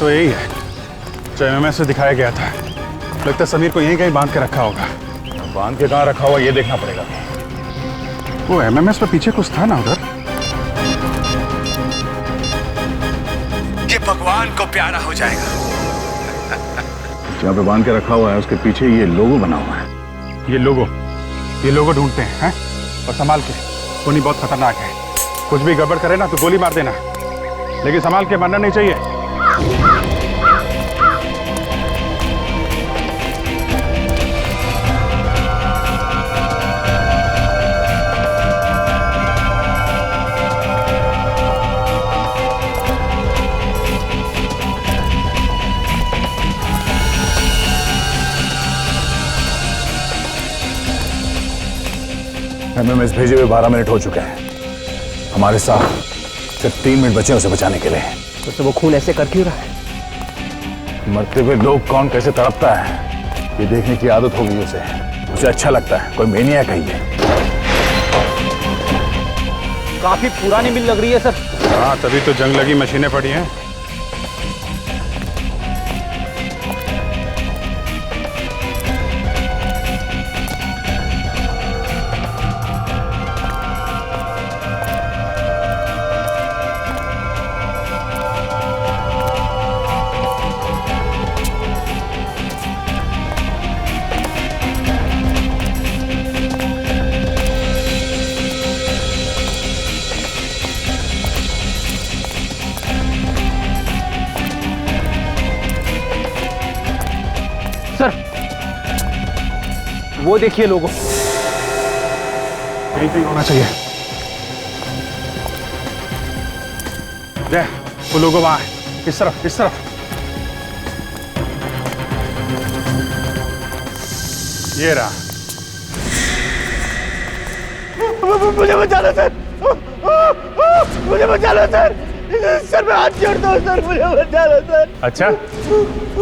तो यही है जो एमएमएस से दिखाया गया था। लगता है समीर को यहीं कहीं बांध के रखा होगा। बांध के कहाँ रखा हुआ ये देखना पड़ेगा। वो एमएमएस पे पीछे कुछ था ना उधर। ये भगवान को प्यारा हो जाएगा। जहाँ पे बांध के रखा हुआ है उसके पीछे ये लोगो बना हुआ है। ये लोगो ढूंढते हैं और संभाल के। खूनी बहुत खतरनाक है, कुछ भी गड़बड़ करे ना तो गोली मार देना, लेकिन संभाल के मरना नहीं चाहिए। एमएमएस भेजे हुए 12 मिनट हो चुके हैं। हमारे साथ सिर्फ 3 मिनट बचे उसे बचाने के लिए। तो वो खून ऐसे कर क्यों रहा है? मरते हुए लोग कौन कैसे तड़पता है ये देखने की आदत हो गई उसे अच्छा लगता है। कोई मेनिया कहिए। काफी पुरानी मिल लग रही है सर। हाँ, तभी तो जंग लगी मशीनें पड़ी हैं। सर वो देखिए लोगो। यहीं पे होना चाहिए। वो लोगों वहां है, इस तरफ इस तरफ। ये रहा। मुझे बचा लो सर, मुझे बचा लो सर, सर मैं हाथ जोड़ता हूँ सर, मुझे बचा लो सर। अच्छा,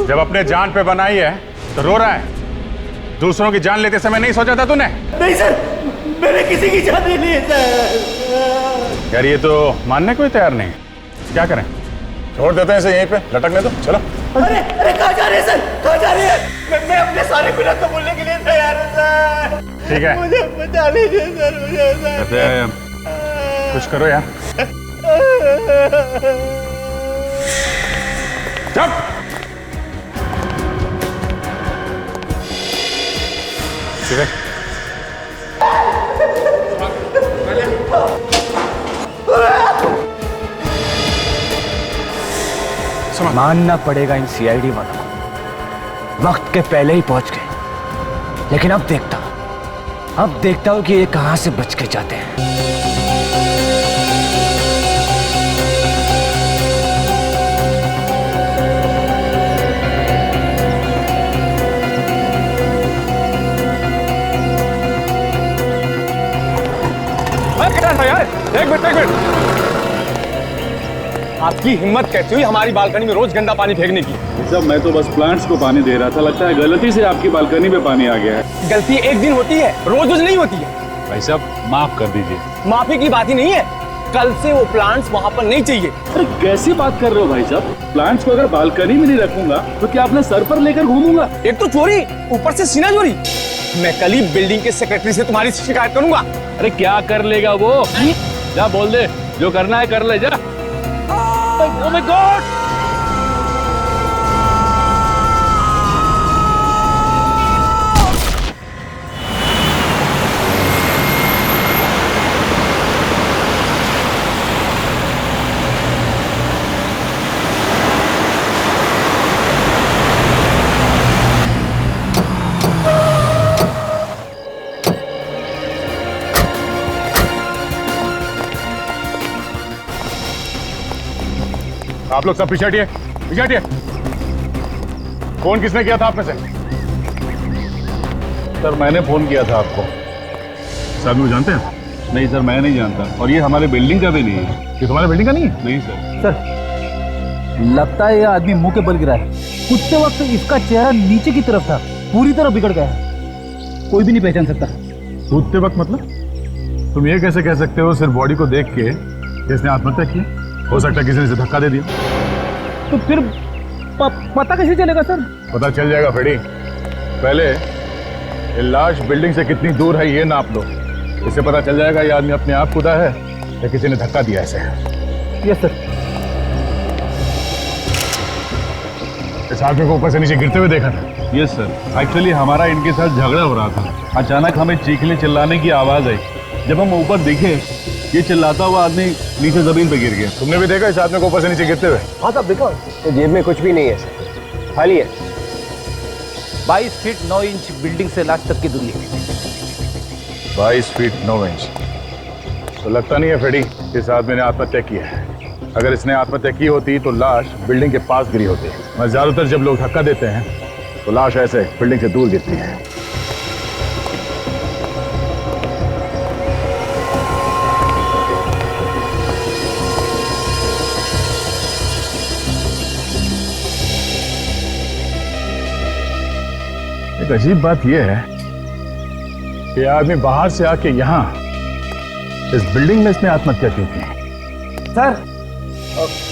जब अपने जान पे बनाई है तो रो रहा है। दूसरों की जान लेते समय नहीं सोचा था तूने? नहीं सर, मैंने किसी की जान नहीं ली है सर। यार ये तो मानने को ही तैयार नहीं। क्या करें? छोड़ देते हैं इसे यहीं पे लटकने दो। चलो। अरे अरे कहाँ जा रहे हैं सर, कहाँ जा रहे हैं? मैं अपने सारे गुनाह को बोलने के लिए तैयार हूँ सर। ठीक है, मुझे बचा लीजिए सर, मुझे सर। कुछ करो यार। चुप। मानना पड़ेगा इन सीआईडी वालों को, वक्त के पहले ही पहुंच गए। लेकिन अब देखता हूं कि ये कहां से बच के जाते हैं। यार एक मिनट। आपकी हिम्मत कैसी हुई हमारी बालकनी में रोज गंदा पानी फेंकने की? सब मैं तो बस प्लांट्स को पानी दे रहा था। लगता है गलती से आपकी बालकनी में पानी आ गया है। गलती एक दिन होती है, रोज नहीं होती है। भाई साहब माफ कर दीजिए। माफी की बात ही नहीं है, कल से वो प्लांट्स वहाँ पर नहीं चाहिए। अरे कैसी बात कर रहे हो भाई साहब? प्लांट्स को अगर बालकनी में नहीं रखूंगा तो क्या अपने सर पर लेकर घूमूंगा? एक तो चोरी, ऊपर से सीना चोरी। मैं कल ही बिल्डिंग के सेक्रेटरी से तुम्हारी शिकायत करूंगा। अरे क्या कर लेगा वो? जा बोल दे, जो करना है कर ले जा। Oh my God! आप लोग सब पीछे हटिए। फोन किसने किया था आप में से? सर मैंने फोन किया था आपको। सर मुझे जानते हैं? नहीं सर मैं नहीं जानता, और ये हमारे बिल्डिंग का भी नहीं है। ये तुम्हारे बिल्डिंग का नहीं है? नहीं सर। सर लगता है यह आदमी मुंह के बल गिरा है। कुछ वक्त इसका चेहरा नीचे की तरफ था, पूरी तरह बिगड़ गया है, कोई भी नहीं पहचान सकता। कूदते वक्त मतलब? तुम ये कैसे कह सकते हो सिर्फ बॉडी को देख के इसने आत्महत्या की? हो सकता है किसी ने इसे धक्का दे दिया। तो फिर पता कैसे चलेगा सर? पता चल जाएगा फेडी। पहले ये लाश बिल्डिंग से कितनी दूर है ये नाप लो, इससे पता चल जाएगा ये आदमी अपने आप कूदा है या किसी ने धक्का दिया इसे। Yes sir. इस आदमी को ऊपर से नीचे गिरते हुए देखा था। यस सर, एक्चुअली हमारा इनके साथ झगड़ा हो रहा था। अचानक हमें चीखने चिल्लाने की आवाज आई। जब हम ऊपर देखे, ये चिल्लाता हुआ आदमी नीचे जमीन पे गिर गया। तुमने भी देखा इस आदमी को ऊपर से नीचे गिरते हुए? हाँ साहब देखो, तो जेब में कुछ भी नहीं है सर, खाली है। 22 फीट 9 इंच बिल्डिंग से लाश तक की दूरी है। 22 फीट 9 इंच। तो लगता नहीं है फेडी इस आदमी ने आत्महत्या की है। अगर इसने आत्महत्या की होती तो लाश बिल्डिंग के पास गिरी होती। मैं ज्यादातर जब लोग धक्का देते हैं तो लाश ऐसे बिल्डिंग से दूर गिरती है। एक अजीब बात यह है कि आदमी बाहर से आके यहाँ इस बिल्डिंग में इसने आत्महत्या क्यों की?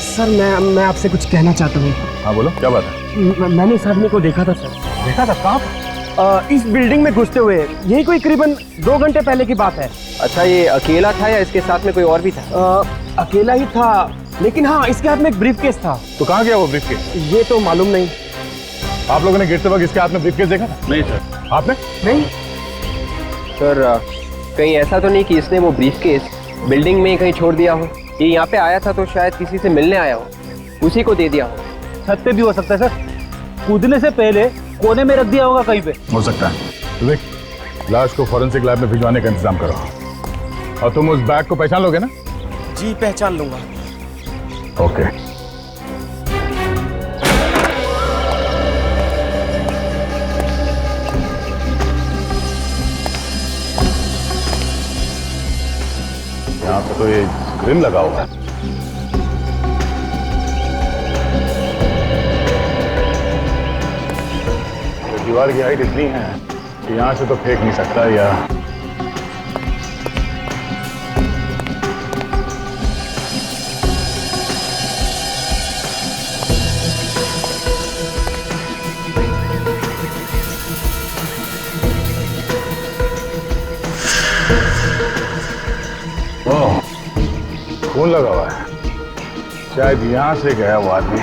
सर मैं आपसे कुछ कहना चाहता हूँ। हाँ बोलो, क्या बात है? मैंने इस आदमी को देखा था सर। देखा था? कहाँ? इस बिल्डिंग में घुसते हुए, यही कोई करीबन 2 घंटे पहले की बात है। अच्छा, ये अकेला था या इसके साथ में कोई और भी था? अकेला ही था, लेकिन हाँ इसके हाथ में एक ब्रीफ केस था। तो कहाँ गया वो ब्रीफकेस? ये तो मालूम नहीं। आप लोगों ने गिरते वक्त इसके हाथ में ब्रीफकेस देखा था? नहीं सर। आपने? नहीं सर, कहीं ऐसा तो नहीं कि इसने वो ब्रीफकेस बिल्डिंग में ही कहीं छोड़ दिया हो? ये यहाँ पे आया था तो शायद किसी से मिलने आया हो, उसी को दे दिया हो। छत पे भी हो सकता है सर, कूदने से पहले कोने में रख दिया होगा कहीं पे। हो सकता है। विवेक, लाश को फॉरेंसिक लैब में भिजवाने का इंतजाम करो। और तुम उस बैग को पहचान लोगे ना? जी पहचान लूंगा। ओके। यहाँ पे तो ये ग्रिल लगा हुआ है। तो दीवार की हाइट इतनी है कि यहाँ से तो फेंक नहीं सकता या खून लगा हुआ है। शायद यहां से गया वो आदमी।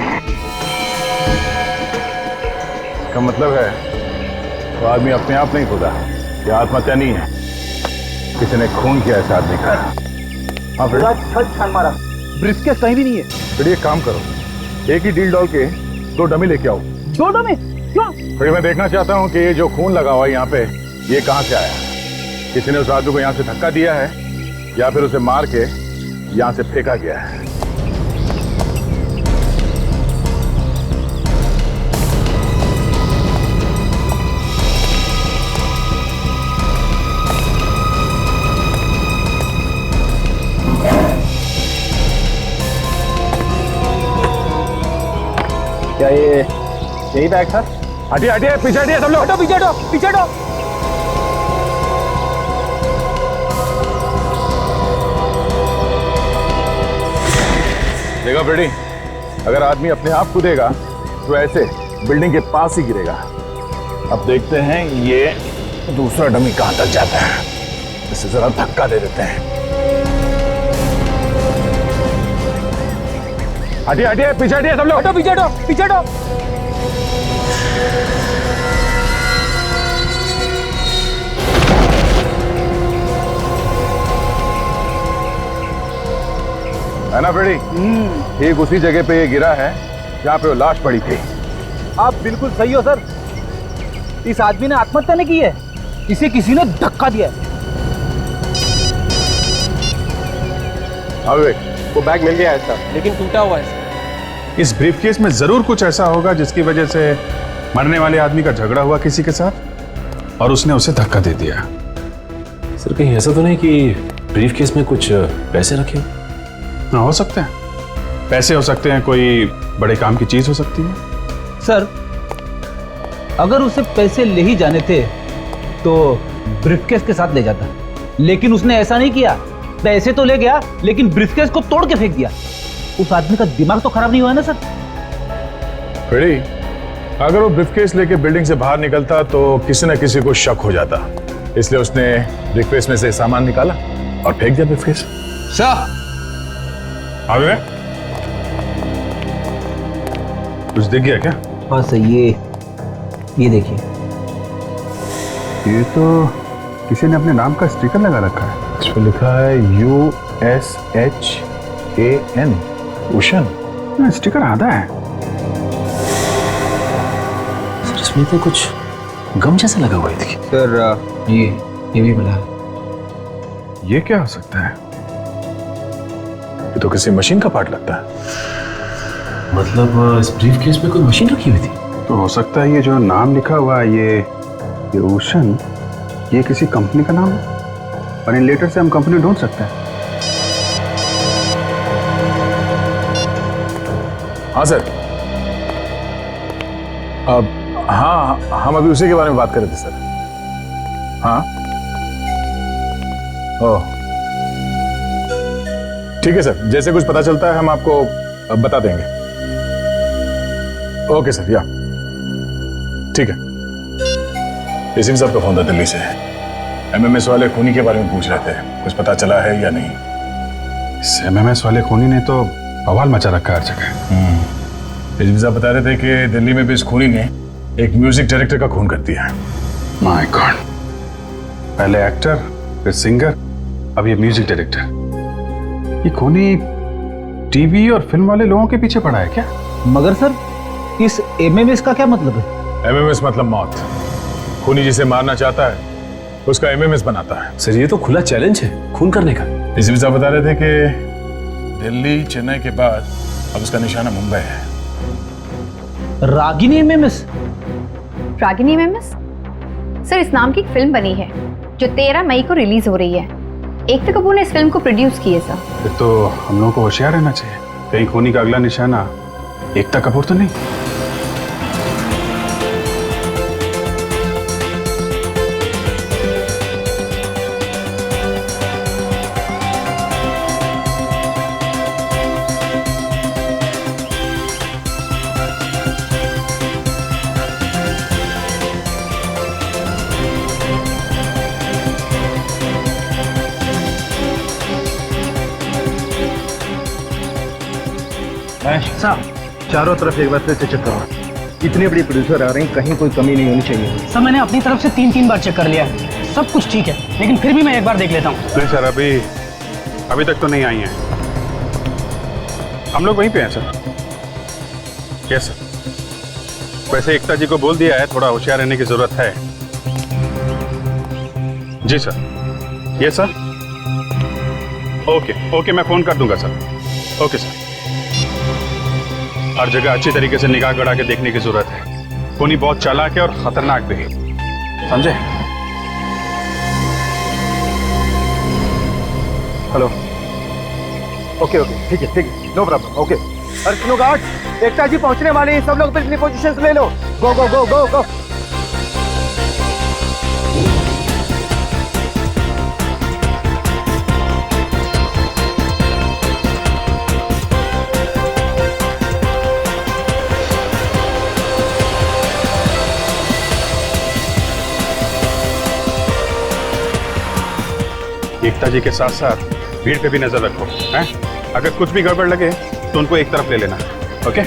इसका मतलब है वो आदमी अपने आप नहीं खुदा, ये आत्महत्या नहीं है, किसी ने खून किया इस आदमी का। हाँ फिर छत छान मारा, ब्रीफकेस कहीं भी नहीं है। फिर एक काम करो, एक ही डील डॉल के 2 डमी लेके आओ। 2 डमी? क्यों? फिर मैं देखना चाहता हूँ कि ये जो खून लगा हुआ है यहाँ पे, ये कहाँ से आया? किसी ने उस आदमी को यहाँ से धक्का दिया है या फिर उसे मार के यहाँ से फेंका गया है। क्या ये यही बैग था? हटिए हटिए, पीछे हटिए सब लोग। हटो, पीछे हटो, पीछे हटो। देखा फ्रेडी, अगर आदमी अपने आप कूदेगा तो ऐसे बिल्डिंग के पास ही गिरेगा। अब देखते हैं ये दूसरा डमी कहां तक जाता है। इसे जरा धक्का दे देते हैं। हटिए हटिए, पीछे हटिए सब लोग। हटो, पीछे हटो, पीछे हटो। है ना फ्रेडी? ठीक उसी जगह पे ये गिरा है जहाँ पे वो लाश पड़ी थी। आप बिल्कुल सही हो सर, इस आदमी ने आत्महत्या नहीं की है, इसे किसी ने धक्का दिया है। हाँ विवेक, वो बैग मिल गया है सर, लेकिन टूटा हुआ है सर। इस ब्रीफकेस में जरूर कुछ ऐसा होगा जिसकी वजह से मरने वाले आदमी का झगड़ा हुआ किसी के साथ और उसने उसे धक्का दे दिया। सर, कहीं ऐसा तो नहीं कि ब्रीफकेस में कुछ पैसे रखे हो? हाँ, हो सकते हैं, पैसे हो सकते हैं, कोई बड़े काम की चीज हो सकती है। सर, अगर उसे पैसे ले ही जाने थे तो ब्रीफकेस के साथ ले जाता, लेकिन उसने ऐसा नहीं किया। पैसे तो ले गया लेकिन ब्रीफकेस को तोड़ के फेंक दिया। उस आदमी का दिमाग तो खराब नहीं हुआ है ना सर? फ्रेडी, अगर वो ब्रीफकेस लेके बिल्डिंग से बाहर निकलता तो किसी न किसी को शक हो जाता, इसलिए उसने ब्रीफकेस में से सामान निकाला और फेंक दिया ब्रीफकेस। सर आगे कुछ दिख गया क्या? हाँ सर, ये देखिए। ये तो किसी ने अपने नाम का स्टिकर लगा रखा है। इस पर लिखा है USHAN, ओशन। स्टिकर आधा है। सर इसमें तो कुछ गम जैसा लगा हुआ है, देखिए। सर ये भी बना। ये क्या हो सकता है? ये तो किसी मशीन का पार्ट लगता है। मतलब इस ब्रीफकेस में कोई मशीन रखी हुई थी। तो हो सकता है ये जो नाम लिखा हुआ है, ये ओशन, ये किसी कंपनी का नाम है और इन लेटर से हम कंपनी ढूंढ सकते हैं। हाँ सर, अब हाँ, हम अभी उसी के बारे में बात कर रहे थे सर। हाँ, ओह ठीक है सर, जैसे कुछ पता चलता है हम आपको बता देंगे। ओके सर, या ठीक है। एसीपी साहब का फोन था दिल्ली से, MMS वाले खूनी के बारे में पूछ रहे थे, कुछ पता चला है या नहीं? इस MMS वाले खूनी ने तो बवाल मचा रखा है हर जगह। एसीपी साहब बता रहे थे कि दिल्ली में भी इस खूनी ने एक म्यूजिक डायरेक्टर का खून कर दिया है। माय गॉड, पहले एक्टर, फिर सिंगर, अब ये म्यूजिक डायरेक्टर। ये खूनी टीवी और फिल्म वाले लोगों के पीछे पड़ा है क्या? मगर सर, इस MMS का क्या मतलब है? MMS मतलब मौत। खूनी जिसे मारना चाहता है उसका MMS बनाता है। सर ये तो खुला चैलेंज है खून करने का। एसीपी साहब बता रहे थे कि दिल्ली चेन्नई के बाद अब उसका निशाना मुंबई है। Ragini MMS? Ragini MMS? Sir इस नाम की एक फिल्म बनी है जो 13 मई को रिलीज हो रही है। एकता कपूर ने इस फिल्म को प्रोड्यूस की है सर। फिर तो हम लोगों को होशियार रहना चाहिए, कहीं खूनी का अगला निशाना एकता कपूर तो नहीं। चारों तरफ एक बार फिर से चेक करो। इतनी बड़ी प्रोड्यूसर आ रही, कहीं कोई कमी नहीं होनी चाहिए। सर मैंने अपनी तरफ से 3 बार चेक कर लिया है, सब कुछ ठीक है, लेकिन फिर भी मैं एक बार देख लेता हूँ। नहीं सर, अभी तक तो नहीं आई हैं। हम लोग वहीं पे हैं सर। Yes sir. वैसे एकता जी को बोल दिया है, थोड़ा होशियार रहने की जरूरत है। जी सर। Yes sir. ओके, मैं फोन कर दूंगा सर। Okay sir. हर जगह अच्छी तरीके से निगाह गड़ा के देखने की जरूरत है। खूनी बहुत चालाक है और खतरनाक भी है, समझे? हेलो। ओके, ठीक है, नो प्रॉब्लम। ओके। अरे सुनो गार्ड, एकता जी पहुंचने वाले हैं, सब लोग अपनी पोजीशंस ले लो। गो गो गो गो गो। एकता जी के साथ साथ भीड़ पे भी नजर रखो, हैं? अगर कुछ भी गड़बड़ लगे तो उनको एक तरफ ले लेना। ओके?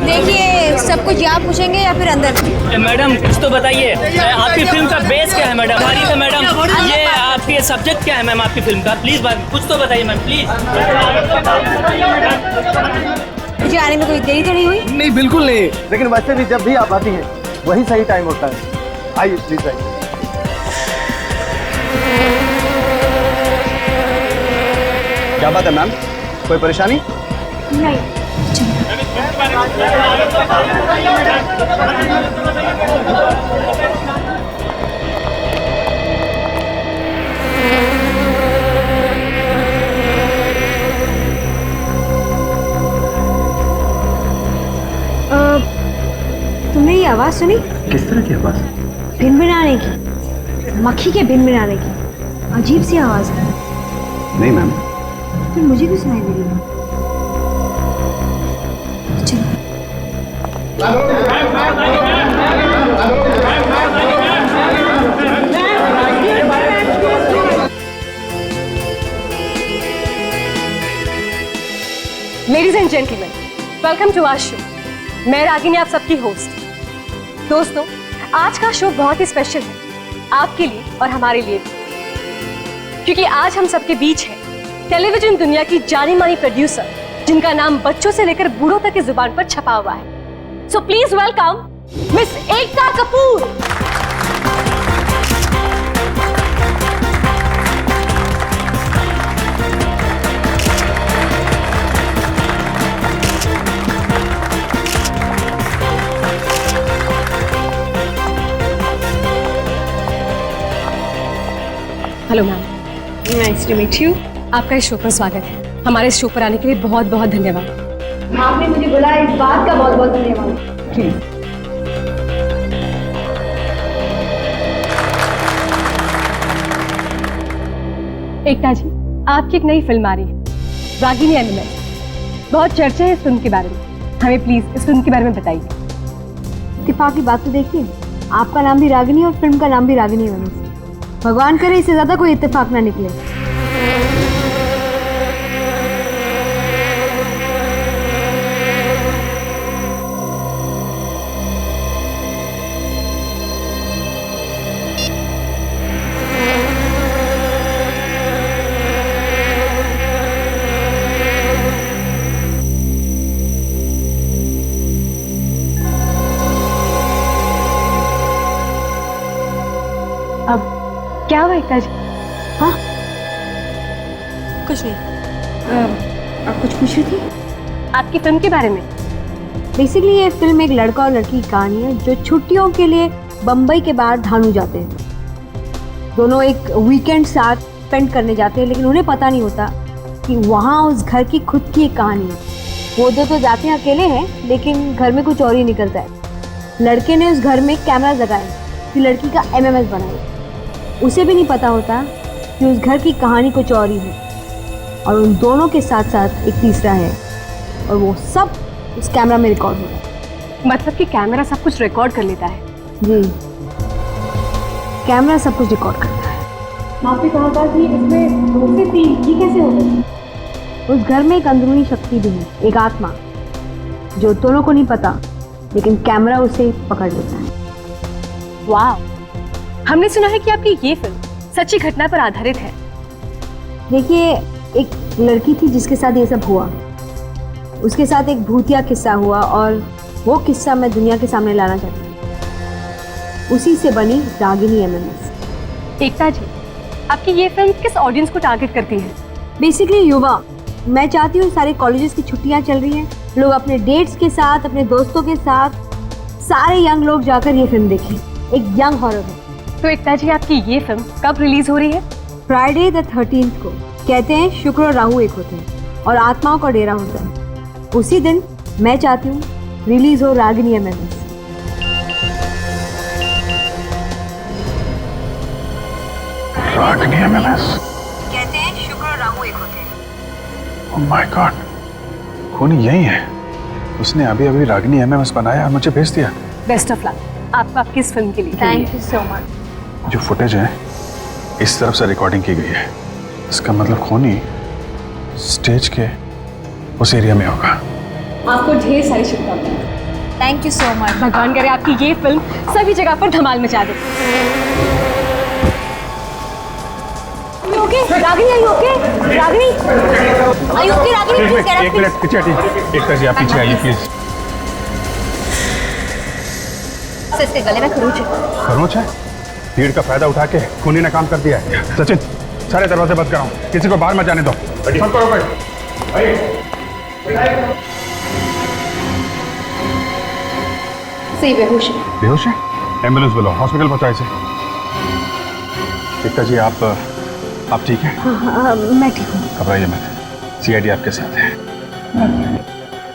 देखिए सब कुछ यहाँ पूछेंगे या फिर अंदर? मैडम कुछ तो बताइए, आपकी फिल्म का बेस क्या है मैडम? तारीफ है मैडम, ये आपके सब्जेक्ट क्या है मैम आपकी फिल्म का? प्लीज कुछ तो बताइए मैम, प्लीज। मुझे आने में कोई देरी तो नहीं हुई? नहीं, बिल्कुल नहीं, लेकिन वैसे भी जब भी आप आती हैं वही सही टाइम होता है। आइए प्लीज आइए। क्या बात है मैम, कोई परेशानी? नहीं। तुमने ये आवाज सुनी? किस तरह की आवाज? भिनभिनाने की, मक्खी के भिनभिनाने की अजीब सी आवाज है। नहीं मैम। फिर मुझे भी सुनाई दे रही है। चलो। Ladies and gentleman, welcome to our show. मैं रागिनी, आप सबकी होस्ट। दोस्तों, आज का शो बहुत ही स्पेशल है आपके लिए और हमारे लिए भी, क्योंकि आज हम सबके बीच है टेलीविजन दुनिया की जानी मानी प्रोड्यूसर, जिनका नाम बच्चों से लेकर बूढ़ों तक की जुबान पर छपा हुआ है। So please welcome miss Ekta Kapoor. Hello ma'am, nice to meet you. आपका इस शो पर स्वागत है। हमारे इस शो पर आने के लिए बहुत बहुत धन्यवाद। आपने मुझे बुलाया, इस बात का बहुत बहुत धन्यवाद। एकता जी, आपकी एक नई फिल्म आ रही है, रागिनी एमएमएस। बहुत चर्चा है इस फिल्म के बारे में। हमें प्लीज इस फिल्म के बारे में बताइए। इत्तेफाक की बात तो देखिए, आपका नाम भी रागिनी और फिल्म का नाम भी रागिनी है। भगवान करे इससे ज्यादा कोई इत्तेफाक ना निकले। अब क्या हुआ एकता जी? हाँ, कुछ नहीं। आप कुछ पूछ रही थी? आपकी फिल्म के बारे में। बेसिकली ये फिल्म एक लड़का और लड़की की कहानी है जो छुट्टियों के लिए बम्बई के बाहर धानू जाते हैं। दोनों एक वीकेंड साथ स्पेंड करने जाते हैं, लेकिन उन्हें पता नहीं होता कि वहाँ उस घर की खुद की एक कहानी है। वो दो तो जाते हैं अकेले हैं, लेकिन घर में कुछ और ही निकलता है। लड़के ने उस घर में कैमरा लगाया कि लड़की का एमएमएस बनाए। उसे भी नहीं पता होता कि उस घर की कहानी कुछ और ही है, और उन दोनों के साथ साथ एक तीसरा है, और वो सब उस कैमरा में रिकॉर्ड हो रहा है। मतलब कि कैमरा सब कुछ रिकॉर्ड कर लेता है? जी, कैमरा सब कुछ रिकॉर्ड करता है। आपने कहा था कि इसमें 2 से 3, ये कैसे हो गया? उस घर में एक अंदरूनी शक्ति भी है, एक आत्मा, जो दोनों को नहीं पता, लेकिन कैमरा उसे पकड़ लेता है। वाह, हमने सुना है कि आपकी ये फिल्म सच्ची घटना पर आधारित है। देखिए, एक लड़की थी जिसके साथ ये सब हुआ। उसके साथ एक भूतिया किस्सा हुआ, और वो किस्सा मैं दुनिया के सामने लाना चाहती हूँ। उसी से बनी रागिनी एमएमएस। एकता जी, आपकी ये फिल्म किस ऑडियंस को टारगेट करती है? बेसिकली युवा। मैं चाहती हूँ सारे कॉलेजेस की छुट्टियाँ चल रही हैं, लोग अपने डेट्स के साथ, अपने दोस्तों के साथ, सारे यंग लोग जाकर ये फिल्म देखें। एक यंग हॉरर है। तो एकता जी, आपकी ये फिल्म कब रिलीज हो रही है? फ्राइडे द 13th को। कहते हैं शुक्र और राहु एक होते हैं और आत्माओं का डेरा होता है। उसी दिन मैं चाहती हूँ रिलीज हो रागिनी एमएमएस। रागिनी एमएमएस। कहते हैं शुक्र और राहु एक होते हैं। ओह माय गॉड, खूनी यही है। उसने अभी अभी रागिनी एमएमएस बनाया और मुझे भेज दिया। बेस्ट ऑफ लक आपको आपकी इस फिल्म के लिए। Thank you so much. जो फुटेज है इस तरफ से रिकॉर्डिंग की गई है, इसका मतलब खूनी स्टेज के उस एरिया में होगा। आपको ढेर सारी शुभकामनाएं। Thank you so much. भगवान करे आपकी ये फिल्म सभी जगह पर धमाल मचा दे। Ragini, are you okay? Ragini, are you okay? Ragini, please get up, एक मिनट पीछे हटिए। एकता जी, आप पीछे आइए प्लीज। इसके गले में खरोंच है। खरोंच है? भीड़ का फायदा उठा के खूनी ने काम कर दिया है। सचिन, सारे दरवाजे बंद कराओ, किसी को बाहर मत जाने दो। बंद करो भाई। सही बेहोश है। बेहोश है? एम्बुलेंस बुलाओ, हॉस्पिटल पहुंचाओ इसे। एकता जी, आप ठीक हैं? हाँ, मैं ठीक हूँ। घबराइए मत, सीआईडी आपके साथ है।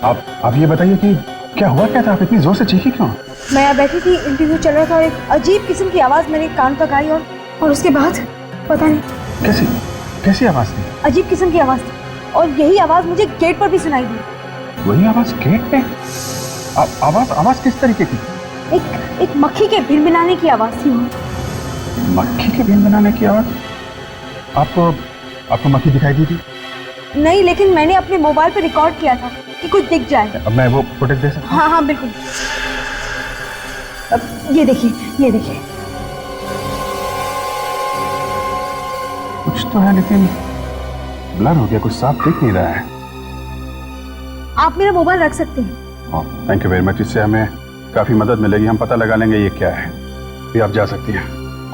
आप ये बताइए कि क्या हुआ क्या था? आप इतनी जोर से चीखी क्यों? मैं यहाँ बैठी थी, इंटरव्यू चल रहा था और एक अजीब किस्म की आवाज़ मेरे कान तक आई और उसके बाद पता नहीं कैसी कैसी आवाज थी? अजीब किस्म की आवाज़ थी और यही आवाज़ मुझे गेट पर भी सुनाई दी। वही आवाज गेट पे? आवाज आवाज किस तरीके की? एक मक्खी के भिनभिनाने की आवाज़ थी। मक्खी के भिनभिनाने की आवाज? आपको मक्खी दिखाई दी थी? नहीं, लेकिन मैंने अपने मोबाइल पे रिकॉर्ड किया था कि कुछ दिख जाए। अब मैं वो फुटेज दे सकता हूँ? हाँ बिल्कुल। अब ये देखिए कुछ तो है लेकिन ब्लर हो गया, कुछ साफ दिख नहीं रहा है। आप मेरा मोबाइल रख सकते हैं। थैंक यू वेरी मच, इससे हमें काफी मदद मिलेगी। हम पता लगा लेंगे ये क्या है। भी आप जा सकती हैं,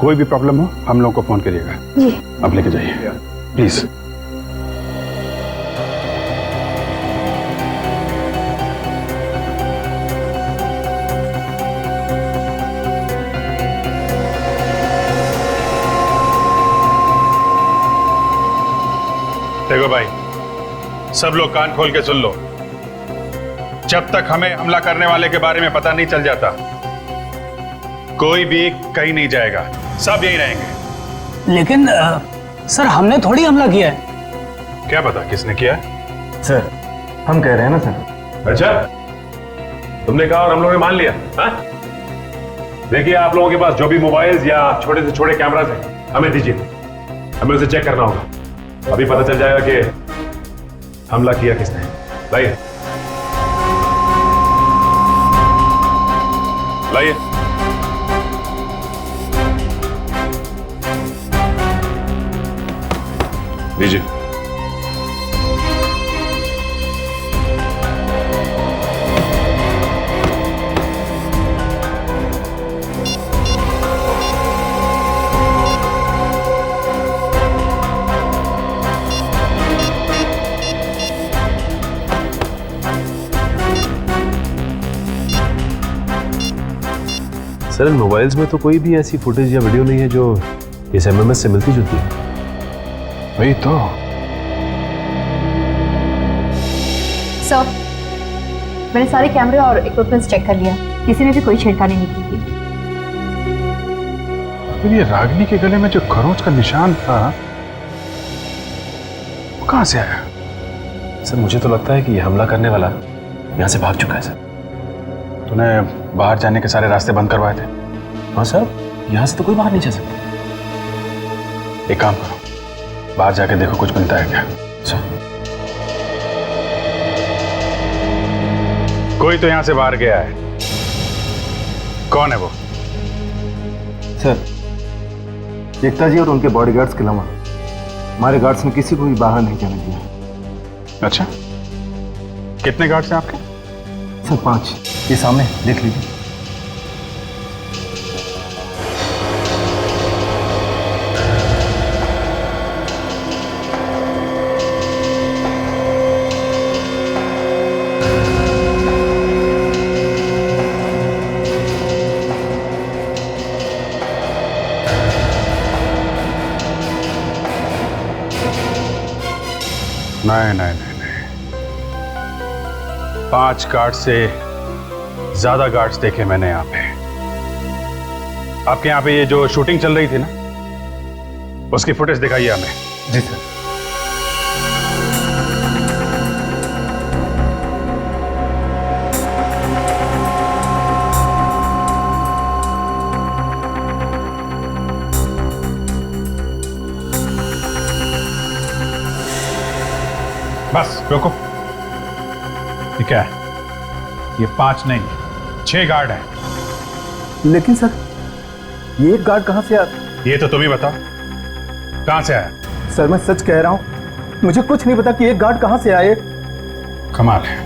कोई भी प्रॉब्लम हो हम लोगों को फोन करिएगा। जी आप लेके जाइए प्लीज। देखो भाई, सब लोग कान खोल के सुन लो। जब तक हमें हमला करने वाले के बारे में पता नहीं चल जाता, कोई भी कहीं नहीं जाएगा, सब यहीं रहेंगे। लेकिन सर हमने थोड़ी हमला किया है। क्या पता किसने किया है? सर हम कह रहे हैं ना सर। अच्छा, तुमने कहा और हम लोगों ने मान लिया? हाँ? देखिए, आप लोगों के पास जो भी मोबाइल्स या छोटे से छोटे कैमरास हैं, हमें दीजिए, हमें उसे चेक करना होगा। अभी पता चल जाएगा कि हमला किया किसने। लाइए लाइए। दीजिए। सर, इन मोबाइल्स में तो कोई भी ऐसी फुटेज या वीडियो नहीं है जो इस एमएमएस से मिलती जुलती है। वही तो। सर, मैंने सारे कैमरे और इक्विपमेंट्स चेक कर लिया, किसी ने भी कोई छेड़खानी नहीं की थी। फिर ये रागिनी के गले में जो खरोंच का निशान था, वो कहां से आया? सर, मुझे तो लगता है कि ये हमला करने वाला यहाँ से भाग चुका है सर। तूने बाहर जाने के सारे रास्ते बंद करवाए थे? हाँ सर, यहाँ से तो कोई बाहर नहीं जा सकता। एक काम करो, बाहर जाके देखो कुछ मिलता है क्या। सर, कोई तो यहाँ से बाहर गया है। कौन है वो? सर, एकता जी और उनके बॉडीगार्ड्स के अलावा हमारे गार्ड्स ने किसी को भी बाहर नहीं जाने दिया। अच्छा, कितने गार्ड्स हैं आपके? सर 5, ये सामने देख लीजिए। नहीं, 5 गार्ड से ज्यादा गार्ड्स देखे मैंने यहाँ पे। आपके यहाँ पे ये जो शूटिंग चल रही थी ना, उसकी फुटेज दिखाइए हमें। जी सर। बस रोको। ये क्या है? ये 5 नहीं, 6 गार्ड हैं। लेकिन सर, ये एक गार्ड कहां से आया? ये तो तुम ही बताओ, कहां से आया? सर मैं सच कह रहा हूं, मुझे कुछ नहीं पता कि एक गार्ड कहां से आए। कमाल है,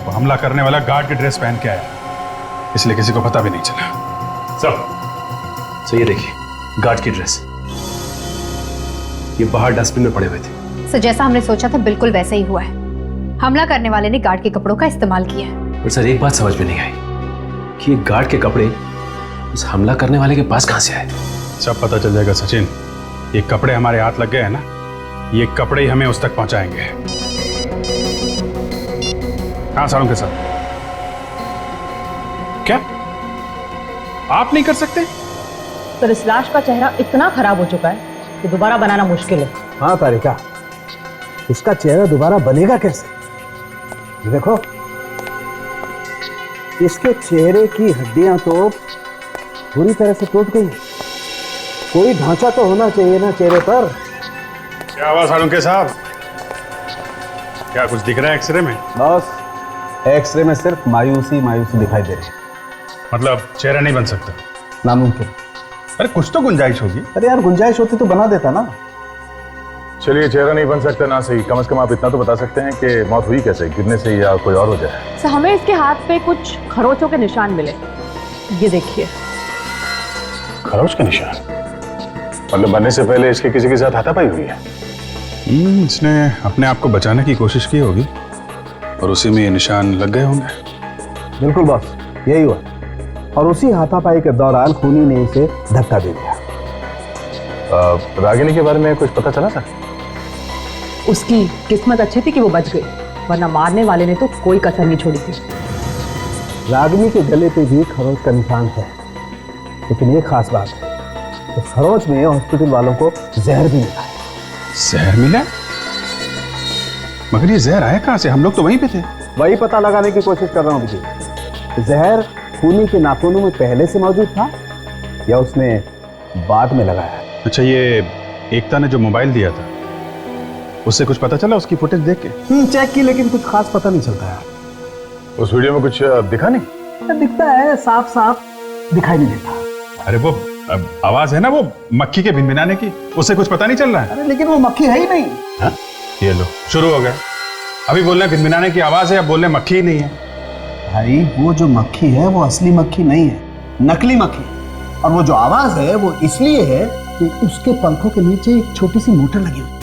वो हमला करने वाला गार्ड की ड्रेस पहन के आया, इसलिए किसी को पता भी नहीं चला। सर ये देखिए, गार्ड की ड्रेस, ये बाहर डस्टबिन में पड़े हुए थे। सर, जैसा हमने सोचा था बिल्कुल वैसा ही हुआ है। हमला करने वाले ने गार्ड के कपड़ों का इस्तेमाल किया है। पर सर, एक बात समझ में नहीं आई कि ये गार्ड के कपड़े उस हमला करने वाले के पास कहां से आए। सब पता चल जाएगा सचिन। ये कपड़े हमारे हाथ लग गए हैं ना, ये कपड़े ही हमें उस तक पहुंचाएंगे। कहां सारों के साथ? क्या आप नहीं कर सकते? सर इस लाश का चेहरा इतना खराब हो चुका है कि दोबारा बनाना मुश्किल है। हाँ तारिका, इसका चेहरा दोबारा बनेगा कैसे? ये देखो, इसके चेहरे की हड्डियां तो पूरी तरह से टूट गई। कोई ढांचा तो होना चाहिए ना चेहरे पर। क्या हुआ सालुंके साहब? क्या कुछ दिख रहा है एक्सरे में? बॉस, एक्सरे में सिर्फ मायूसी मायूसी दिखाई दे रही है। मतलब चेहरा नहीं बन सकता? नामुमकिन। अरे कुछ तो गुंजाइश होगी। अरे यार, गुंजाइश होती तो बना देता ना। चलिए, चेहरा नहीं बन सकता ना सही, कम से कम आप इतना तो बता सकते हैं कि मौत हुई कैसे, गिरने से या कोई और हो जाए। सर हमें इसके हाथ पे कुछ खरोचों के निशान मिले, ये देखिए। खरोच के निशान? मतलब बनने से पहले इसके किसी के साथ हाथापाई हुई है? इसने अपने आप को बचाने की कोशिश की होगी और उसी में ये निशान लग गए होंगे। बिल्कुल बॉस, यही हुआ। और उसी हाथापाई के दौरान खूनी ने इसे धक्का दे दिया। रागिनी के बारे में कुछ पता चला था? उसकी किस्मत अच्छी थी कि वो बच गई, वरना मारने वाले ने तो कोई कसर नहीं छोड़ी थी। रागिनी के गले पे भी खरोच का निशान है, लेकिन एक खास बात है, तो खरोच में हॉस्पिटल वालों को जहर भी मिला है। जहर मिला? मगर ये जहर आया कहां से? हम लोग तो वहीं पे थे। वही पता लगाने की कोशिश कर रहा हूँ विजय। जहर खूनी के नाखूनों में पहले से मौजूद था या उसने बाद में लगाया? अच्छा, ये एकता ने जो मोबाइल दिया था उससे कुछ पता चला? उसकी फुटेज देख के चेक की, लेकिन कुछ खास पता नहीं चलता यार। उस वीडियो में कुछ दिखा नहीं? दिखता है, साफ साफ दिखाई नहीं देता। अरे वो आवाज है ना, वो मक्खी के भिनभिनाने की, उससे कुछ पता नहीं चल रहा है? अरे लेकिन वो मक्खी है ही नहीं। हाँ? ये लो, शुरू हो गए। अभी बोल रहे भिनभिनाने की आवाज है, अब बोल रहे मक्खी ही नहीं है। भाई, वो जो मक्खी है वो असली मक्खी नहीं है, नकली मक्खी। और वो जो आवाज है वो इसलिए है कि उसके पंखों के नीचे एक छोटी सी मोटर लगी हुई।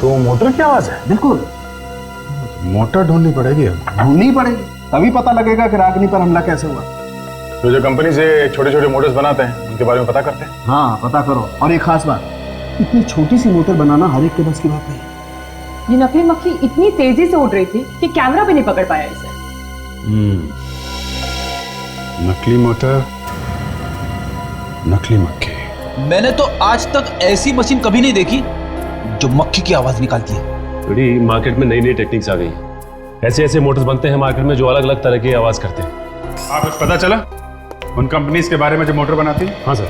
तो मोटर की आवाज है? बिल्कुल। मोटर ढूंढनी पड़ेगी। अब ढूंढनी पड़ेगी, तभी पता लगेगा कि रागिनी पर हमला कैसे हुआ। तो जो कंपनी से छोटे छोटे मोटर्स बनाते हैं उनके बारे में पता करते हैं। हाँ, पता करो। और एक खास बात, इतनी छोटी सी मोटर बनाना हर एक के बस की बात नहीं। ये नकली मक्खी इतनी तेजी से उड़ रही थी कि कैमरा भी नहीं पकड़ पाया इसे। नकली मोटर, नकली मक्खी। मैंने तो आज तक ऐसी मशीन कभी नहीं देखी जो मक्खी की आवाज निकालती है। थोड़ी मार्केट में नई नई टेक्निक्स आ गई हैं। ऐसे ऐसे मोटर्स बनते हैं मार्केट में जो अलग अलग तरह की आवाज करते हैं। आप कुछ पता चला उन कंपनीज के बारे में जो मोटर बनाती है? हाँ सर,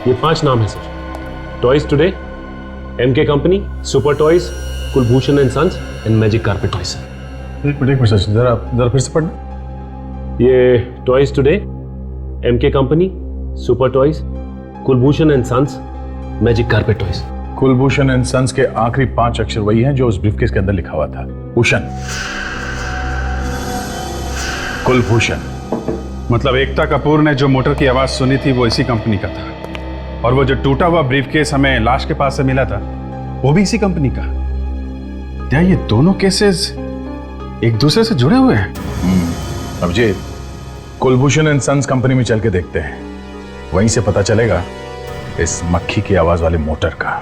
ये 5 नाम है sir. Toys today, MK company, super toys, Kulbhushan and sons and magic carpet toys. एक मिनट जरा फिर से पढ़ना। ये toys today, MK company, super toys, Kulbhushan and sons, magic carpet toys. Kulbhushan and sons के आखिरी 5 अक्षर वही हैं जो उस ब्रीफकेस के अंदर लिखा हुआ था, भूषण। कुलभूषण। मतलब एकता कपूर ने जो मोटर की आवाज सुनी थी वो इसी कंपनी का था, और वो जो टूटा हुआ ब्रीफकेस हमें लाश के पास से मिला था वो भी इसी कंपनी का। क्या ये दोनों केसेस एक दूसरे से जुड़े हुए हैं? अब जी, कुलभूषण एंड सन्स कंपनी में चल के देखते हैं, वहीं से पता चलेगा इस मक्खी की आवाज वाले मोटर का।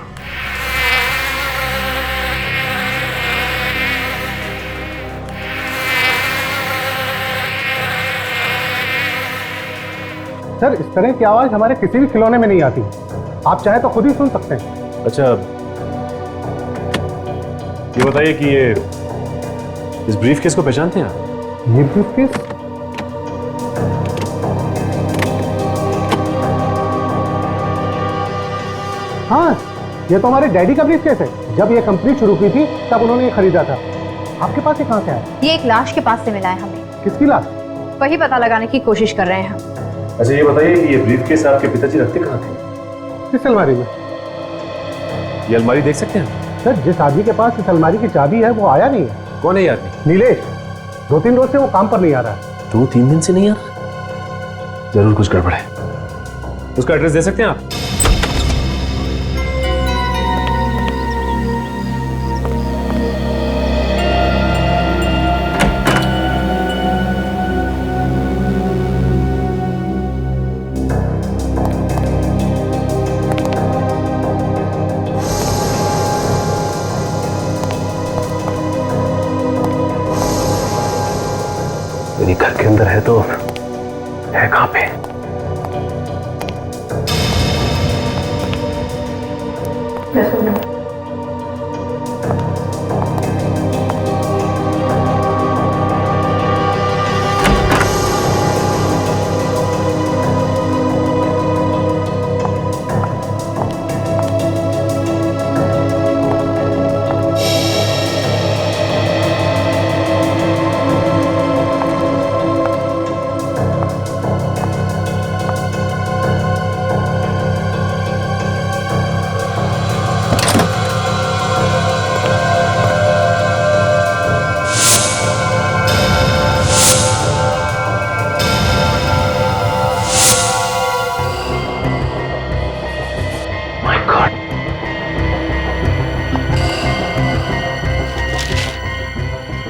सर, इस तरह की आवाज हमारे किसी भी खिलौने में नहीं आती। आप चाहे तो खुद ही सुन सकते हैं। अच्छा, ये बताइए कि ये इस ब्रीफकेस को पहचानते हैं आप? ये ब्रीफकेस? हाँ, ये तो हमारे डैडी का ब्रीफकेस है। जब ये कंपनी शुरू की थी तब उन्होंने ये खरीदा था। आपके पास ये कहाँ से आया? ये एक लाश के पास से मिला है हमें। किसकी लाश? वही पता लगाने की कोशिश कर रहे हैं हम। अच्छा, ये बताइए कि ये ब्रीफकेस आपके पिताजी रखते कहाँ थे? किस अलमारी में? ये अलमारी देख सकते हैं? सर, जिस आदमी के पास इस अलमारी की चाबी है वो आया नहीं है। कौन है ये आदमी? नीलेश। 2-3 रोज से वो काम पर नहीं आ रहा है। 2-3 दिन से नहीं आ रहा? जरूर कुछ गड़बड़ है। उसका एड्रेस दे सकते हैं आप? मेरी घर के अंदर है तो है कहां पे?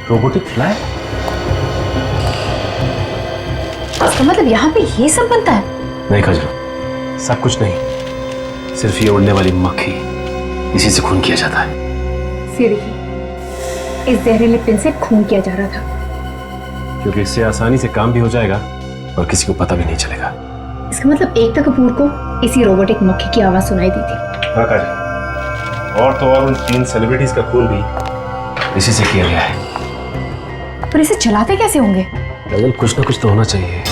Robotic fly? इसका मतलब यहाँ पे ये सब बनता है? नहीं खजरू, सब कुछ नहीं, सिर्फ ये उड़ने वाली मक्खी, इसी से खून किया जाता है। देखिए, इस जहरीले पिन से खून किया जा रहा था, क्योंकि इससे आसानी से काम भी हो जाएगा और किसी को पता भी नहीं चलेगा। इसका मतलब एकता कपूर को इसी रोबोटिक मक्खी की आवाज सुनाई दी थी। हाँ काजल, और तो और उन 3 सेलिब्रिटीज का खून भी इसी से किया गया है। पर इसे चलाते कैसे होंगे? काजल, कुछ ना कुछ तो होना चाहिए।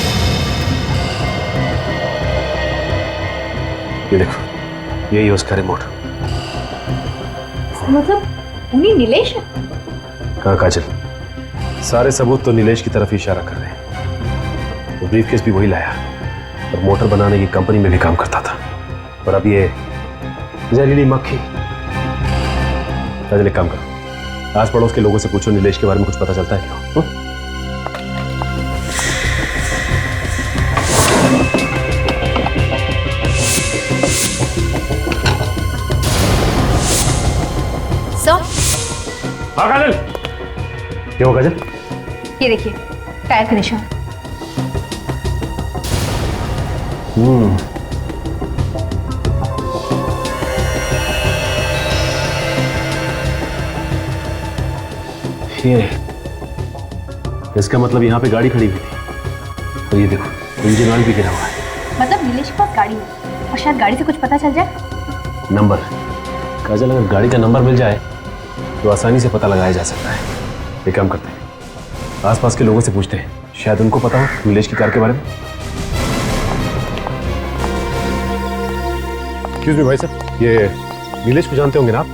ये देखो, यही है उसका रिमोट। मतलब उन्हीं नीलेश है? कहाँ काजल, सारे सबूत तो नीलेश की तरफ ही इशारा कर रहे हैं। वो ब्रीफकेस भी वही लाया और मोटर बनाने की कंपनी में भी काम करता था। और अब ये जहरीली मक्खी। काजल, एक काम करो, आस पड़ोस के लोगों से पूछो नीलेश के बारे में कुछ पता चलता है क्या? हाँ काजल। क्यों काजल? ये देखिए, टायर का निशान। ये इसका मतलब यहाँ पे गाड़ी खड़ी हुई थी और ये देखो, इंजन ऑयल भी गिरा हुआ है। मतलब नीलेश के पास गाड़ी है और शायद गाड़ी से कुछ पता चल जाए। नंबर? काजल, अगर गाड़ी का नंबर मिल जाए तो आसानी से पता लगाया जा सकता है। एक काम करते हैं, आसपास के लोगों से पूछते हैं, शायद उनको पता हो नीलेश की कार के बारे में। एक्सक्यूज मी भाई साहब, ये नीलेश को जानते होंगे ना आप?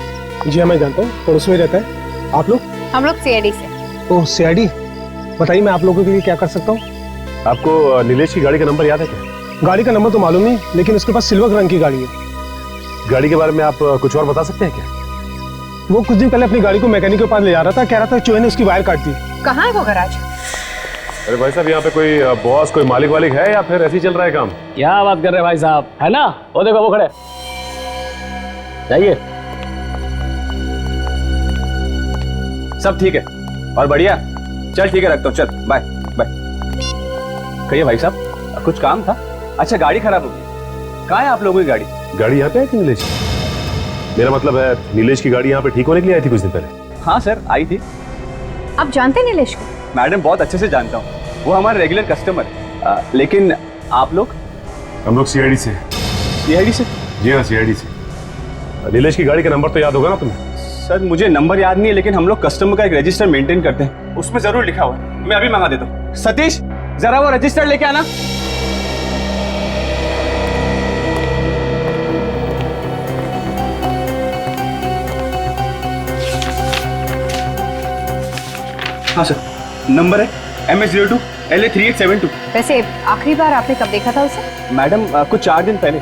जी हाँ, मैं जानता हूँ, पड़ोस में रहता है। आप लोग? हम लोग सीआईडी से। ओह, सीआईडी। बताइए, मैं आप लोगों के लिए क्या कर सकता हूँ? आपको नीलेश की गाड़ी का नंबर याद है क्या? गाड़ी का नंबर तो मालूम नहीं, लेकिन उसके पास सिल्वर रंग की गाड़ी है। गाड़ी के बारे में आप कुछ और बता सकते हैं क्या? वो कुछ दिन पहले अपनी गाड़ी को मैकेनिक के पास ले जा रहा था, कह रहा था चूहे ने उसकी वायर काट दी। कहाँ है वो गैराज? अरे भाई साहब, यहाँ पे कोई बॉस, कोई मालिक वालिक है या फिर ऐसे ही चल रहा है काम? क्या बात कर रहे हैं भाई साहब, है ना? वो देखो वो खड़े। जाइए। सब ठीक है और बढ़िया? चल ठीक है, रखता हूँ, चल बाय बाय। कहिए भाई साहब, कुछ काम था? अच्छा, गाड़ी खराब हो गई। कहाँ है आप लोगों की गाड़ी? गाड़ी यहाँ पे आई थी नीलेश? मेरा मतलब है, नीलेश की गाड़ी यहाँ पे ठीक होने के लिए आई थी कुछ दिन पहले। हाँ सर, आई थी। आप जानते हैं नीलेश को? मैडम, बहुत अच्छे से जानता हूँ, वो हमारे रेगुलर कस्टमर है। लेकिन आप लोग? हम लोग सीआईडी से। सीआईडी से? जी हाँ, सीआईडी से। नीलेश की गाड़ी का नंबर तो याद होगा ना तुम्हें? सर, मुझे नंबर याद नहीं है, लेकिन हम लोग कस्टमर का एक रजिस्टर मेंटेन करते हैं, उसमें जरूर लिखा हुआ है। मैं अभी मंगा देता हूँ। सतीश, जरा वो रजिस्टर लेके आना। हाँ सर, नंबर है MS02 LA3872। वैसे आखिरी बार आपने कब देखा था उसे? मैडम, कुछ 4 दिन पहले।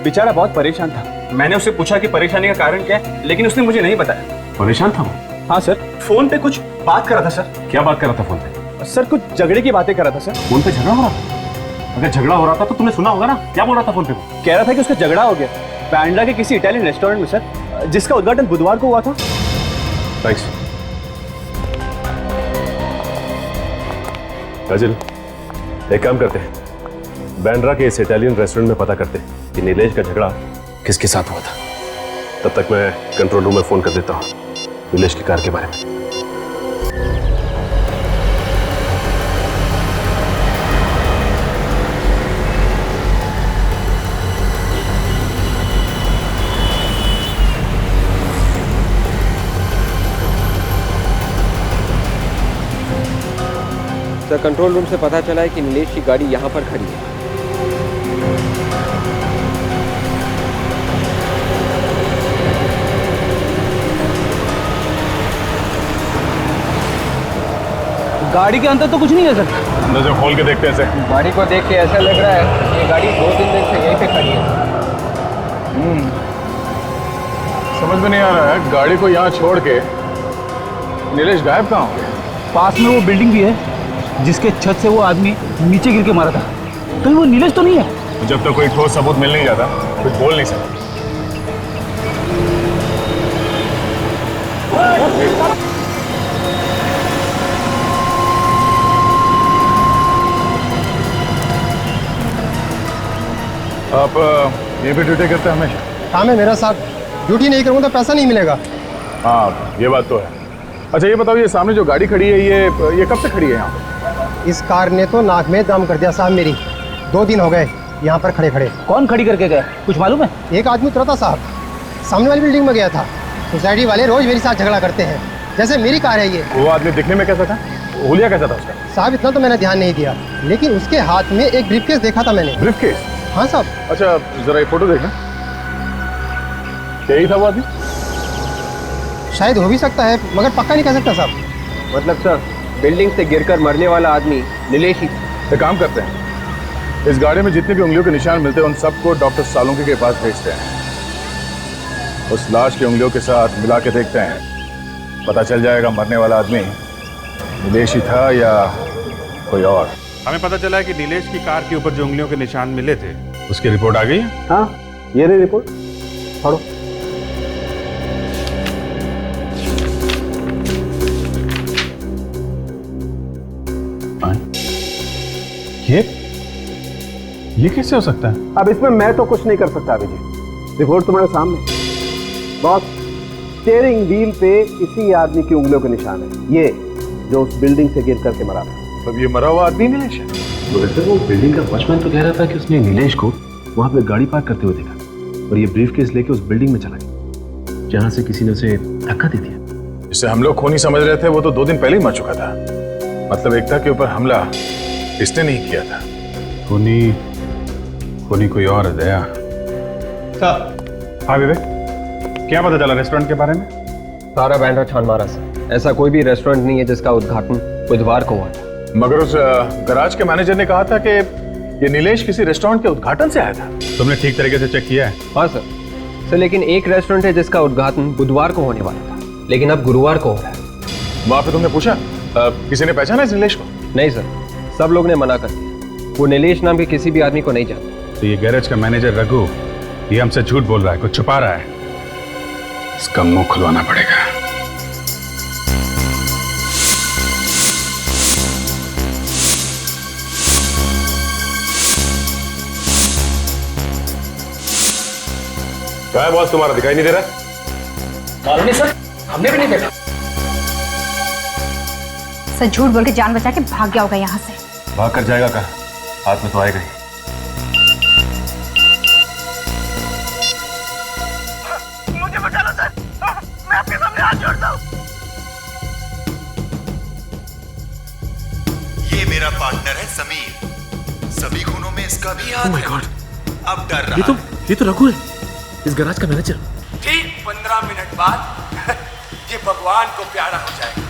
बेचारा बहुत परेशान था। मैंने उससे पूछा कि परेशानी का कारण क्या है, लेकिन उसने मुझे नहीं बताया। परेशान था वो? हाँ सर, फोन पे कुछ बात कर रहा था सर। क्या बात कर रहा था फोन पे? सर, कुछ झगड़े की बातें कर रहा था सर। फोन पे झगड़ा हो रहा था? अगर झगड़ा हो रहा था तो तुमने सुना होगा ना? क्या बोल रहा था फोन पे? कह रहा था कि उसका झगड़ा हो गया बांद्रा के किसी इटालियन रेस्टोरेंट में सर, जिसका उद्घाटन बुधवार को हुआ था। थैंक्स। काजल, एक काम करते हैं, बांद्रा के इस इटालियन रेस्टोरेंट में पता करते हैं कि नीलेश का झगड़ा किसके साथ हुआ था। तब तक मैं कंट्रोल रूम में फोन कर देता हूँ नीलेश की कार के बारे में। सर कंट्रोल रूम से पता चला है कि नीलेश की गाड़ी यहाँ पर खड़ी है। गाड़ी के अंदर तो कुछ नहीं है सर। अंदर से खोल के देखते हैं इसे। गाड़ी को देख के ऐसा लग रहा है ये गाड़ी 2-3 दिन से यहीं पे खड़ी है। समझ में नहीं आ रहा है, गाड़ी को यहाँ छोड़ के नीलेश गायब कहाँ हो गया? पास में वो बिल्डिंग भी है जिसके छत से वो आदमी नीचे गिर के मारा था। कहीं वो नीलेश तो नहीं है? जब तक कोई ठोस सबूत मिल नहीं जाता कुछ बोल नहीं सकता। आप ये भी ड्यूटी करते हैं हमेशा? काम है मेरा साहब, ड्यूटी नहीं करूँगा तो पैसा नहीं मिलेगा। हाँ ये बात तो है। अच्छा ये बताओ, ये सामने जो गाड़ी खड़ी है ये कब से खड़ी है यहाँ पे? इस कार ने तो नाक में दम कर दिया साहब मेरी। 2 दिन हो गए यहाँ पर खड़े खड़े। कौन खड़ी करके गया, कुछ मालूम है? एक आदमी उतरा था साहब, सामने वाली बिल्डिंग में गया था। सोसाइटी वाले रोज मेरे साथ झगड़ा करते हैं, जैसे मेरी कार है ये। वो आदमी दिखने में कैसा था? हुलिया कैसा था उसका? साहब इतना तो मैंने ध्यान नहीं दिया, लेकिन उसके हाथ में एक ब्रीफकेस देखा था मैंने। ब्रीफकेस? हाँ साहब। अच्छा जरा ये फोटो देखना, यही था वो आदमी? शायद हो भी सकता है, मगर पक्का नहीं कह सकता साहब। मतलब सर बिल्डिंग से गिरकर मरने वाला आदमी नीलेश ही। एक काम करते हैं, इस गाड़ी में जितने भी उंगलियों के निशान मिलते हैं उन सबको डॉक्टर सालुंके के पास भेजते हैं। उस लाश की उंगलियों के साथ मिला के देखते हैं, पता चल जाएगा मरने वाला आदमी नीलेश ही था या कोई और। हमें पता चला है कि नीलेश की कार के ऊपर जो उंगलियों के निशान मिले थे उसकी रिपोर्ट आ गई है। हाँ ये रही रिपोर्ट, पढ़ो। ये कैसे हो सकता है? अब इसमें मैं तो कुछ नहीं कर सकता अभिजीत, रिपोर्ट तुम्हारे सामने। बॉस, स्टीयरिंग व्हील पे इसी आदमी की उंगलियों के निशान है, ये जो उस बिल्डिंग से गिर करके मरा था। अब ये मरा हुआ आदमी नीलेश है? तो वो बिल्डिंग का वॉचमैन तो कह रहा था कि उसने नीलेश को वहां पे गाड़ी पार्क करते हुए देखा और ये ब्रीफकेस लेके उस बिल्डिंग में चला गया जहां से किसी ने उसे धक्का दे दिया। जिसे हम लोग खूनी समझ रहे थे वो तो 2 दिन पहले ही मर चुका था। मतलब एकता के ऊपर हमला इसने नहीं किया था। खूनी कोई और है। दया हाँ विवेक, क्या पता चला रेस्टोरेंट के बारे में? सारा बैंडर छान मारा सर, ऐसा कोई भी रेस्टोरेंट नहीं है जिसका उद्घाटन बुधवार को हुआ था। मगर उस गराज के मैनेजर ने कहा था कि ये नीलेश किसी रेस्टोरेंट के उद्घाटन से आया था। तुमने ठीक तरीके से चेक किया है? हाँ सर, लेकिन एक रेस्टोरेंट है जिसका उद्घाटन बुधवार को होने वाला था, लेकिन अब गुरुवार को हो रहा है। वहां पे तुमने पूछा किसी ने पहचाना इस नीलेश को? नहीं सर, सब लोग ने मना कर दिया। वो नीलेश नाम के किसी भी आदमी को नहीं जानता। तो ये गैरेज का मैनेजर रघु ये हमसे झूठ बोल रहा है, कुछ छुपा रहा है। इसका मुंह खुलवाना पड़ेगा। क्या है बॉस, तुम्हारा दिखाई नहीं दे रहा? मालूम नहीं सर, हमने भी नहीं देखा। सर झूठ बोल के जान बचा के भाग गया होगा यहाँ से। भाग कर जाएगा कहाँ? हाथ में तो आएगा ही। मुझे बचा लो सर, मैं आपके सामने हाथ जोड़ता हूँ। ये मेरा पार्टनर है समीर, सभी खूनों में इसका भी हाथ है। अब डर रहा है। ये तो रघु है, इस गैराज का मैनेजर। ठीक 15 मिनट बाद ये भगवान को प्यारा हो जाएगा।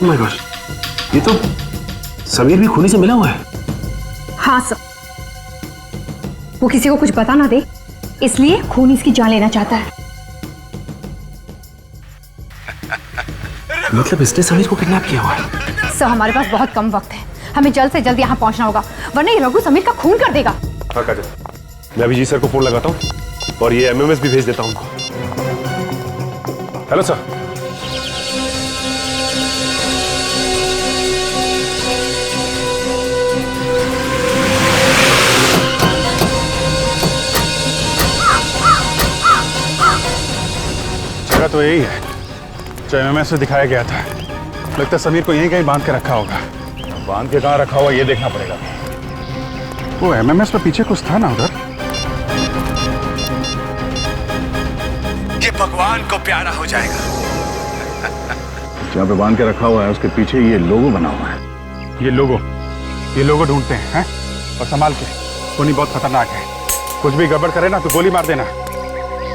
ओह माय गॉड, ये तो समीर भी खूनी से मिला हुआ है। हाँ सर, वो किसी को कुछ पता ना दे इसलिए खूनी इसकी जान लेना चाहता है। मतलब इसने समीर को किडनैप किया हुआ है। सर हमारे पास बहुत कम वक्त है, हमें जल्द से जल्द यहाँ पहुँचना होगा वरना ये रघु समीर का खून कर देगा। हाँ काजल, मैं अभी जी सर को फोन लगाता हूँ और ये एमएमएस भी भेज देता हूँ उनको। Hello sir. जगह तो यही है जो एमएमएस में दिखाया गया था। लगता है समीर को यहीं कहीं बांध के रखा होगा। बांध के कहाँ रखा हुआ ये देखना पड़ेगा। वो एमएमएस पे पीछे कुछ था ना उधर। ये भगवान को प्यारा हो जाएगा। जहाँ पे बांध के रखा हुआ है उसके पीछे ये लोगो बना हुआ है। ये लोगो ढूंढते हैं और संभाल के। खूनी बहुत खतरनाक है, कुछ भी गड़बड़ करे ना तो गोली मार देना,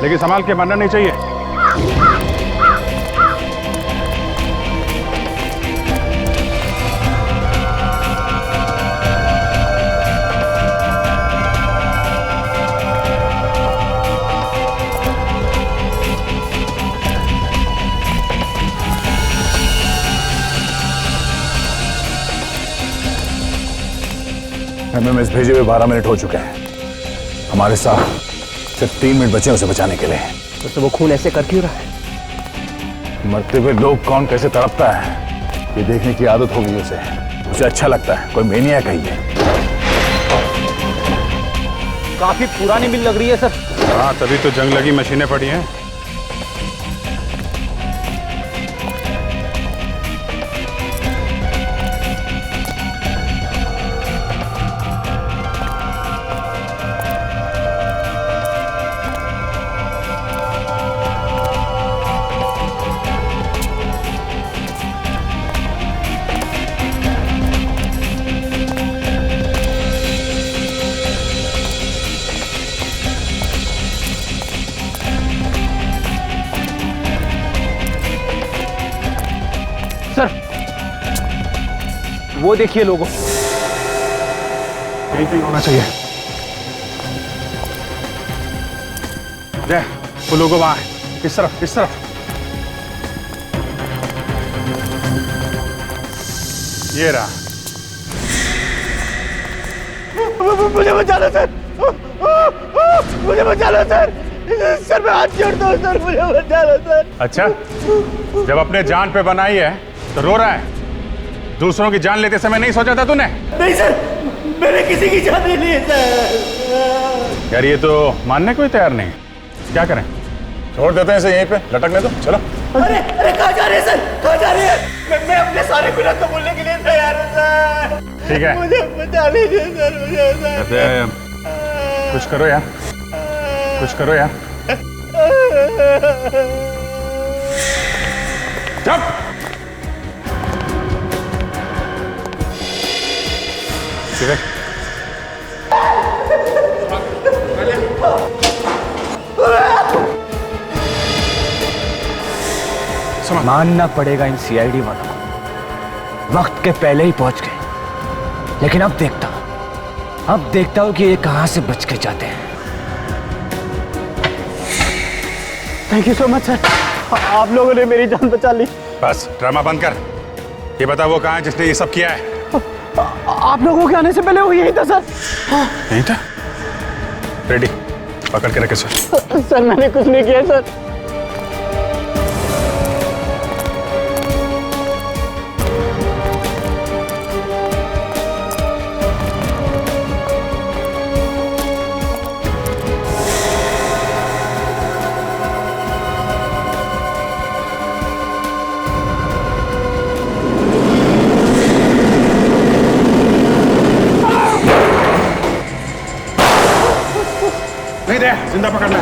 लेकिन संभाल के, मारना नहीं चाहिए। एमएमएस भेजे हुए 12 मिनट हो चुके हैं। हमारे साथ सिर्फ 3 मिनट बचे उसे बचाने के लिए। तो वो खून ऐसे कर क्यों रहा है? मरते हुए लोग कौन कैसे तड़पता है ये देखने की आदत हो गई उसे अच्छा लगता है, कोई मेनियाक है ये। काफी पुरानी मिल लग रही है सर। हाँ, तभी तो जंग लगी मशीनें पड़ी हैं। सर वो देखिए लोगो, यहीं पे होना चाहिए। वो लोगो वहां है, इस तरफ, इस तरफ। ये रहा। मुझे बचा लो सर, मुझे बचा लो सर, सर मैं हाथ जोड़ता हूँ सर, मुझे बचा लो सर। अच्छा, जब अपने जान पे बनाई है तो रो रहा है? दूसरों की जान लेते समय नहीं सोचा था तूने? नहीं सर, मैंने किसी की जान नहीं ली है सर। यार ये तो मानने को ही तैयार नहीं। क्या करें? छोड़ देते हैं इसे यहीं पे लटकने दो, चलो। अरे अरे कहाँ जा रहे हैं सर, कहाँ जा रहे हैं? मैं अपने सारे गुनाह को बोलने के लिए तैयार हूँ सर। ठीक है, मुझे बचा लीजिए सर, मुझे कुछ करो यार, कुछ करो यार। चुप! ठीक है। मानना पड़ेगा इन सीआईडी वालों को, वक्त के पहले ही पहुंच गए। लेकिन अब देखता हूं कि ये कहां से बच के जाते हैं। Thank you so much sir, आप लोगों ने मेरी जान बचा ली। बस ड्रामा बंद कर। ये बता वो कहाँ है जिसने ये सब किया है? आप लोगों के आने से पहले वो यही था सर। नहीं था? रेडी, पकड़ के रखे सर। सर मैंने कुछ नहीं किया सर। नहीं दे, जिंदा पकड़ना।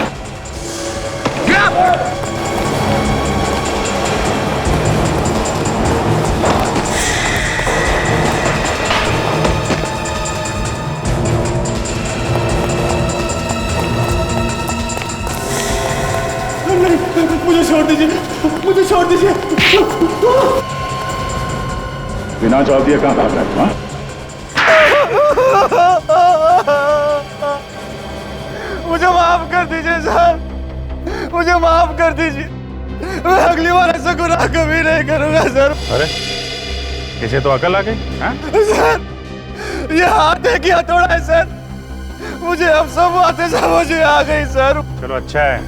मुझे छोड़ दीजिए, मुझे छोड़ दीजिए। बिना जवाब दिए कहाँ भाग रहा है? मुझे माफ कर दीजिए सर, मुझे माफ कर दीजिए। मैं अगली बार ऐसा गुनाह कभी नहीं करूंगा सर। अरे इसे तो अकल आ गई। सर ये हाथ है कि हथौड़ा है सर? मुझे अब सब बातें समझ में आ गई सर। चलो अच्छा है,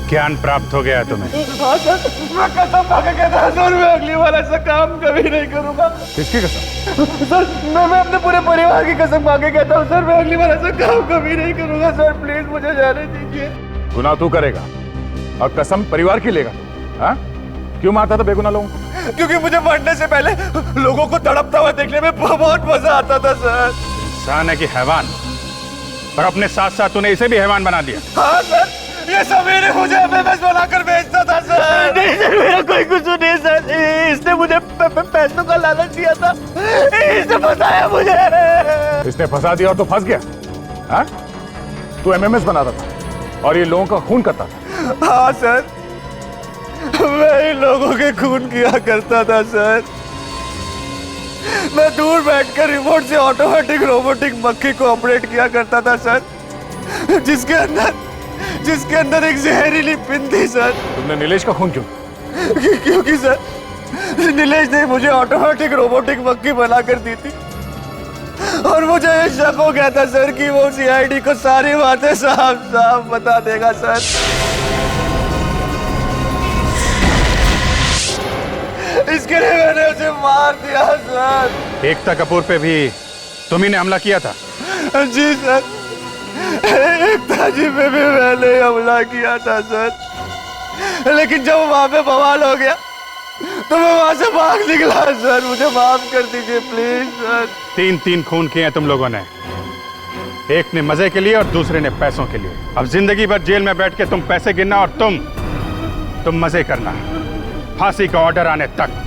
ज्ञान प्राप्त हो गया तुम्हें। हाँ सर, मैं कसम खा के कहता हूं सर, मैं अगली बार ऐसा काम कभी नहीं करूंगा। किसकी कसम? सर मैं अपने पूरे परिवार की कसम खा के कहता हूँ सर, मैं अगली बार ऐसा काम कभी नहीं करूंगा सर। प्लीज मुझे जाने दीजिए। गुनाह तू करेगा और कसम परिवार की लेगा? हाँ? क्यों मारता था बेगुनाह लोगों को? क्योंकि मुझे मरने से पहले लोगों को तड़पता हुआ देखने में बहुत मजा आता था सर। इंसान है कि हैवान, और अपने साथ साथ तूने इसे भी हैवान बना दिया। हाँ सर, ये सभी मुझे एमएमएस बनाकर बेचता था सर। नहीं सर, मेरा कोई कसूर नहीं सर, इसने मुझे पैसों का लालच दिया था, इसने फंसाया मुझे। इसने फंसा दिया और तो फंस गया। हाँ? तू एमएमएस बनाता था और ये लोगों का खून करता था। हाँ सर, मैं इन लोगों के खून किया करता था सर। मैं दूर बैठकर रिमोट से ऑटोमेटिक रोबोटिक मक्खी को ऑपरेट किया करता था सर, जिसके अंदर एक जहरीली पिन थी सर। तुमने नीलेश का खून क्यों? क्योंकि सर नीलेश ने मुझे ऑटोमेटिक रोबोटिक मक्खी बनाकर दी थी और मुझे ये शक हो गया था सर कि वो सीआईडी को सारी बातें साफ साफ बता देगा सर। इसके लिए मैंने उसे मार दिया सर। एकता कपूर पे भी तुम्ही ने हमला किया था? जी सर, एकता जी पे भी मैंने हमला किया था सर, लेकिन जब वहां पे बवाल हो गया तो मैं वहां से भाग निकला सर। मुझे माफ कर दीजिए प्लीज सर। 3 खून किए हैं तुम लोगों ने, एक ने मजे के लिए और दूसरे ने पैसों के लिए। अब जिंदगी भर जेल में बैठ के तुम पैसे गिनना और तुम मजे करना, फांसी का ऑर्डर आने तक।